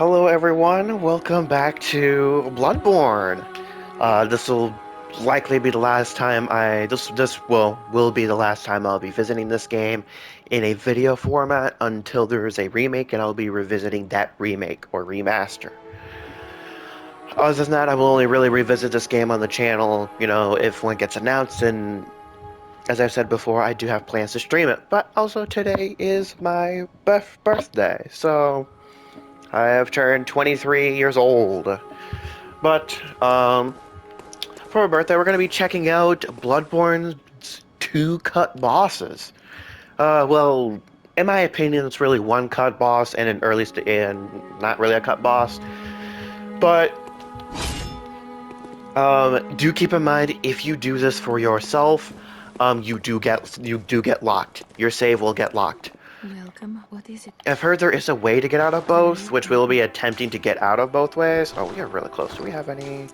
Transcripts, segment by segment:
Hello everyone, welcome back to Bloodborne. This will likely be the last time this will be the last time I'll be visiting this game in a video format until there is a remake, and I'll be revisiting that remake or remaster. Other than that, I will only really revisit this game on the channel, if one gets announced, and as I've said before, I do have plans to stream it. But also today is my birthday, so I have turned 23 years old. But, for my birthday, we're going to be checking out Bloodborne's 2 cut bosses. Well, in my opinion, it's really 1 cut boss and not really a cut boss. But, do keep in mind, if you do this for yourself, you do get locked. Your save will get locked. Welcome. What is it? I've heard there is a way to get out of both, which we'll be attempting to get out of both ways. Oh, we are really close. Do we have any...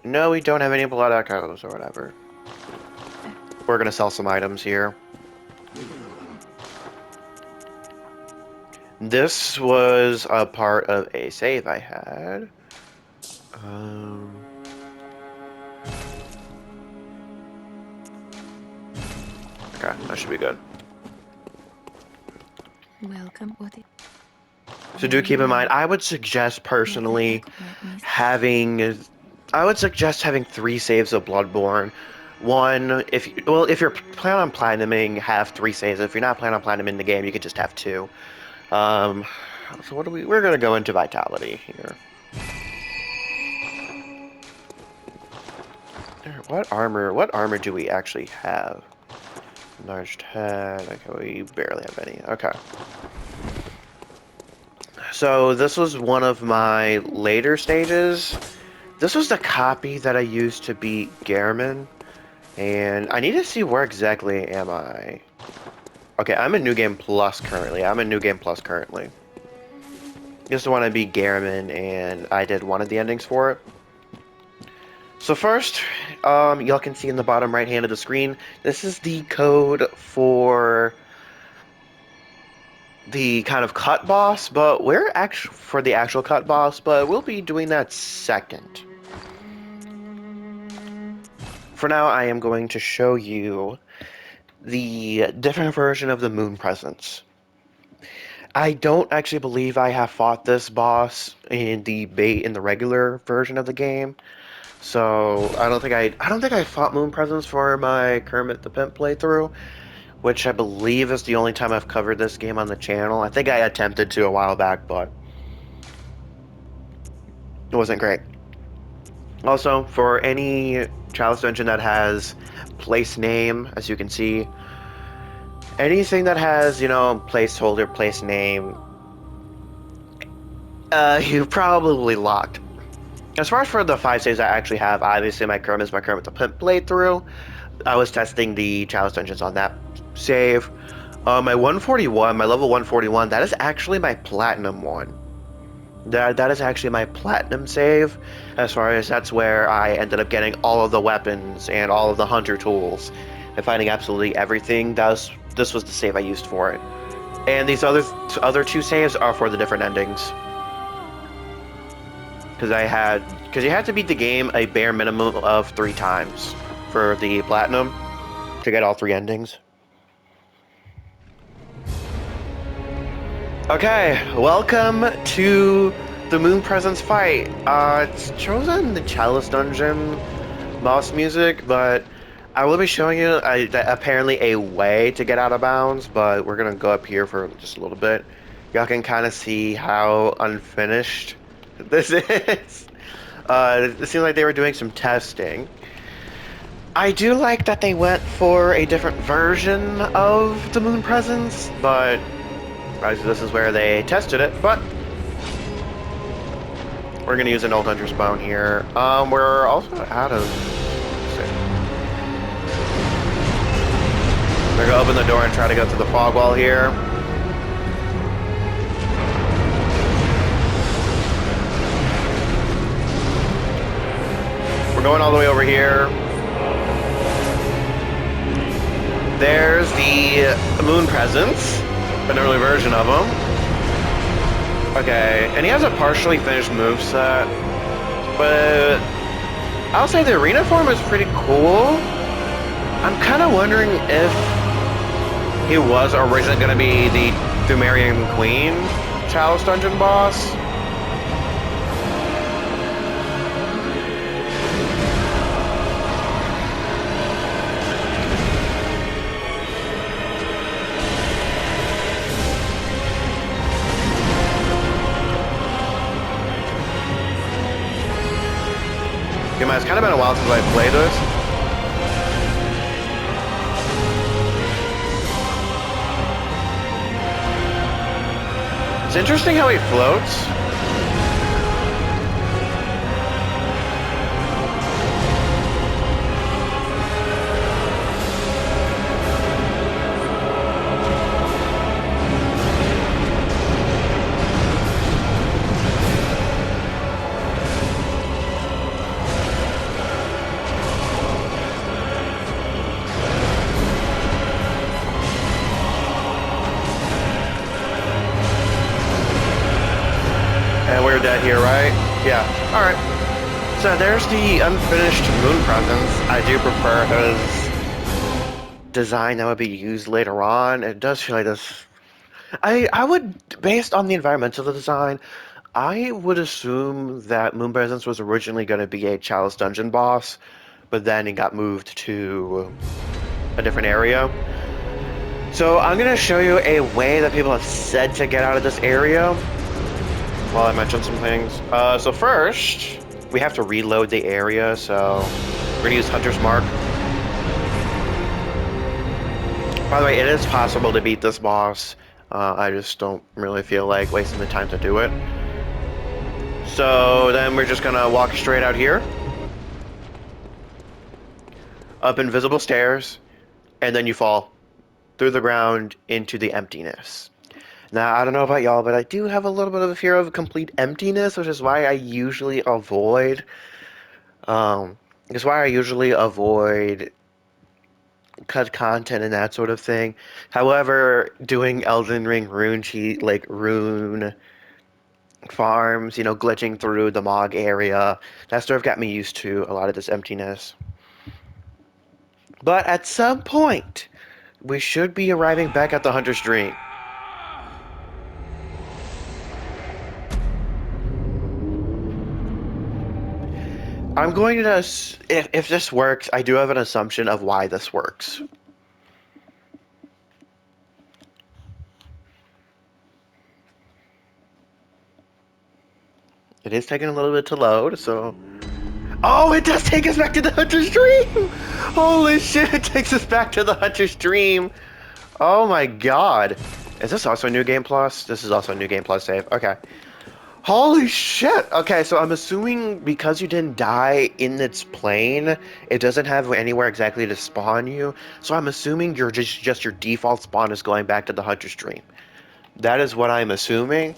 No, we don't have any blood echoes or whatever. We're gonna sell some items here. This was a part of a save I had. Okay, that should be good. Welcome. What is... So do keep in mind, I would suggest personally having 3 saves of Bloodborne. One, if you're planning on platinuming, have 3 saves. If you're not planning on platinuming the game, you could just have 2. So we're gonna go into Vitality here. What armor do we actually have? Enlarged head. Okay, we barely have any. Okay. So this was one of my later stages. This was the copy that I used to beat Gehrman. And I need to see where exactly am I. Okay, I'm in New Game Plus currently. This is the one I beat Gehrman, and I did one of the endings for it. So first, y'all can see in the bottom right hand of the screen, this is the code for the kind of cut boss, but for the actual cut boss, but we'll be doing that second. For now, I am going to show you the different version of the Moon Presence. I don't actually believe I have fought this boss in the regular version of the game. So I don't think I fought Moon Presence for my Kermit the Pimp playthrough, which I believe is the only time I've covered this game on the channel. I think I attempted to a while back, but it wasn't great. Also, for any Chalice Dungeon that has place name, as you can see, anything that has, placeholder, place name, you probably locked. As far as for the 5 saves I actually have, obviously my Kermit the Pimp playthrough. I was testing the Chalice Dungeons on that save. My level 141, that is actually my platinum one. That is actually my platinum save, as far as that's where I ended up getting all of the weapons and all of the hunter tools and finding absolutely everything. This was the save I used for it. And these other 2 saves are for the different endings. Because you had to beat the game a bare minimum of 3 times for the platinum to get all 3 endings. Okay, welcome to the Moon Presence fight. It's chosen the Chalice Dungeon boss music, but I will be showing you apparently a way to get out of bounds, but we're gonna go up here for just a little bit. Y'all can kind of see how unfinished this is. It seems like they were doing some testing. I do like that they went for a different version of the Moon Presence, but this is where they tested it. But we're gonna use an Old Hunter's Bone here. We're also out of... We're gonna open the door and try to go through the fog wall here. We're going all the way over here. There's the Moon Presence. an early version of him. Okay, and he has a partially finished moveset, but I'll say the arena form is pretty cool. I'm kind of wondering if he was originally going to be the Thumerian Queen Chalice Dungeon boss. It's kind of been a while since I played this. It's interesting how he floats. And we're dead here, right? Yeah. Alright. So there's the unfinished moon presence. I do prefer his design that would be used later on. It does feel like this. I would, based on the environmental design, I would assume that Moon Presence was originally going to be a Chalice Dungeon boss, but then it got moved to a different area. So I'm going to show you a way that people have said to get out of this area while I mention some things. So first, we have to reload the area, so we're going to use Hunter's Mark. By the way, it is possible to beat this boss. I just don't really feel like wasting the time to do it. So then we're just going to walk straight out here. Up invisible stairs, and then you fall through the ground into the emptiness. Now, I don't know about y'all, but I do have a little bit of a fear of complete emptiness, which is why I usually avoid, cut content and that sort of thing. However, doing Elden Ring rune farms, glitching through the Mog area, that sort of got me used to a lot of this emptiness. But at some point, we should be arriving back at the Hunter's Dream. I'm going to, if this works, I do have an assumption of why this works. It is taking a little bit to load, so... Oh, it does take us back to the Hunter's Dream! Holy shit, it takes us back to the Hunter's Dream! Oh my god. Is this also New Game Plus? This is also a New Game Plus save. Okay. Holy shit! Okay, so I'm assuming because you didn't die in its plane, it doesn't have anywhere exactly to spawn you. So I'm assuming you're just your default spawn is going back to the Hunter's Dream. That is what I'm assuming.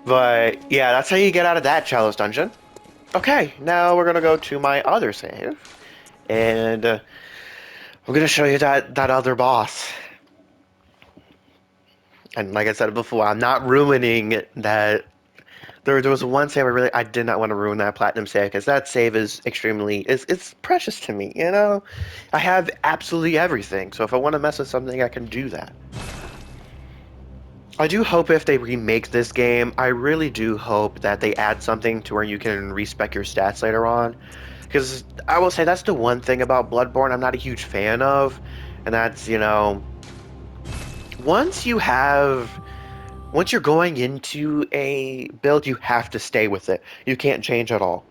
But yeah, that's how you get out of that Chalice dungeon. Okay, now we're gonna go to my other save, and I'm gonna show you that other boss. And like I said before, I'm not ruining that. There was one save I did not want to ruin that platinum save because that save is it's precious to me. I have absolutely everything, so if I want to mess with something, I can do that. I do hope if they remake this game, I really do hope that they add something to where you can respec your stats later on. Because I will say that's the one thing about Bloodborne I'm not a huge fan of. And that's, once you're going into a build, you have to stay with it. You can't change at all.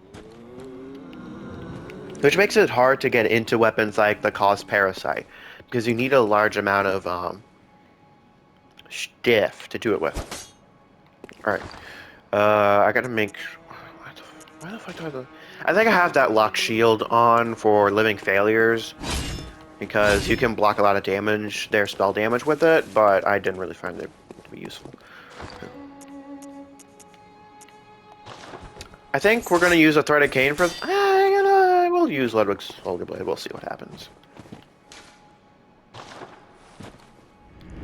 Which makes it hard to get into weapons like the Cause Parasite. Because you need a large amount of, stiff to do it with. Alright. I gotta make... Why the fuck do I have I think I have that lock shield on for living failures. Because you can block a lot of damage, their spell damage with it, but I didn't really find it to be useful. I think we're gonna use a threaded cane for... we'll use Ludwig's Olga Blade, we'll see what happens.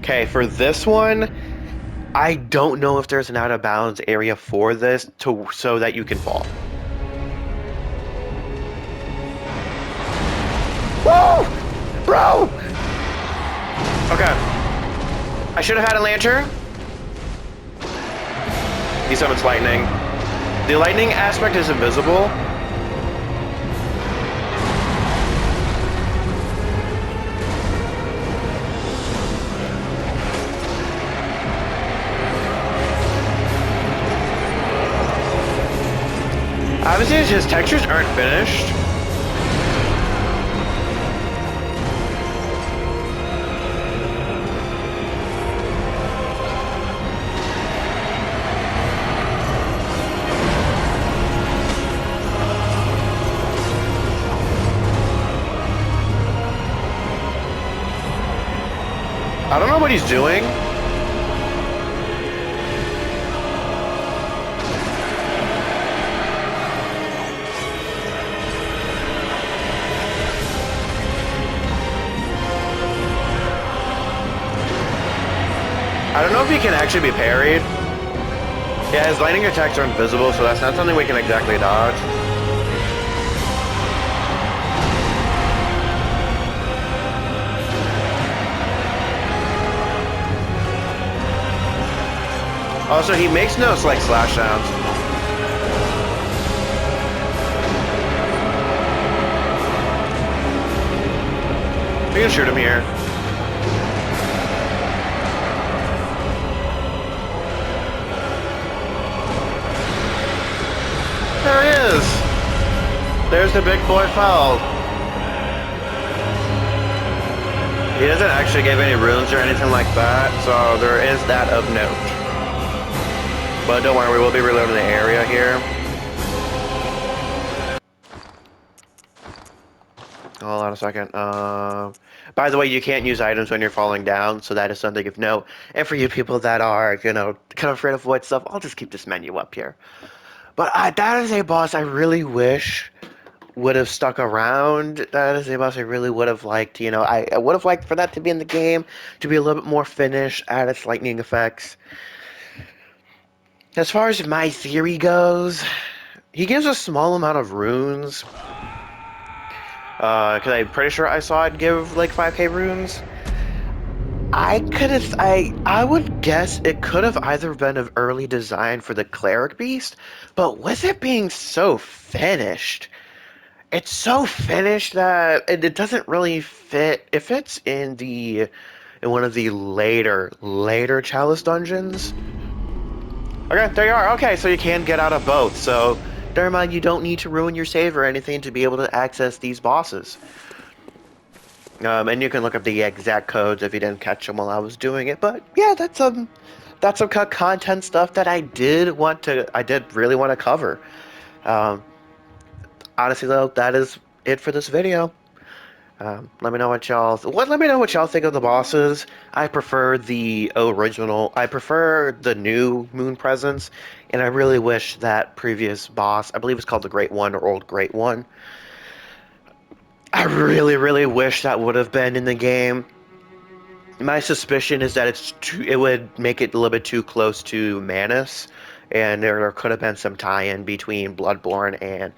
Okay, for this one, I don't know if there's an out of bounds area for this so that you can fall. Whoa! Bro! Okay. I should have had a lantern. He summons lightning. The lightning aspect is invisible. Obviously, his textures aren't finished. I don't know what he's doing. I don't know if he can actually be parried. Yeah, his lightning attacks are invisible, so that's not something we can exactly dodge. Also, he makes no like slash sounds. We can shoot him here. There he is. There's the big boy foul. He doesn't actually give any runes or anything like that, so there is that of note. But don't worry, we will be reloading the area here. Hold on a second. By the way, you can't use items when you're falling down, so that is something of note. And for you people that are, kind of afraid of void stuff, I'll just keep this menu up here. But that is a boss I really wish would have stuck around. That is a boss I really would have liked. I would have liked for that to be in the game, to be a little bit more finished, add its lightning effects. As far as my theory goes, he gives a small amount of runes. Because I'm pretty sure I saw it give like 5k runes. I would guess it could have either been an early design for the cleric beast, but with it being so finished, it's so finished that it doesn't really fit. It fits in one of the later chalice dungeons. Okay, there you are. Okay, so you can get out of both. So, never mind, you don't need to ruin your save or anything to be able to access these bosses. And you can look up the exact codes if you didn't catch them while I was doing it. But yeah, that's some content stuff that I did really want to cover. Um, Honestly though, that is it for this video. Let me know what y'all think of the bosses. I prefer the original. I prefer the new Moon Presence, and I really wish that previous boss, I believe it's called the Great One or Old Great One. I really, really wish that would have been in the game. My suspicion is that it would make it a little bit too close to Manus, and there could have been some tie-in between Bloodborne and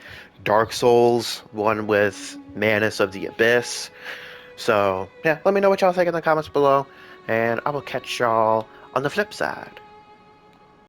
Dark Souls, one with Manus of the Abyss. So, yeah, let me know what y'all think in the comments below, and I will catch y'all on the flip side.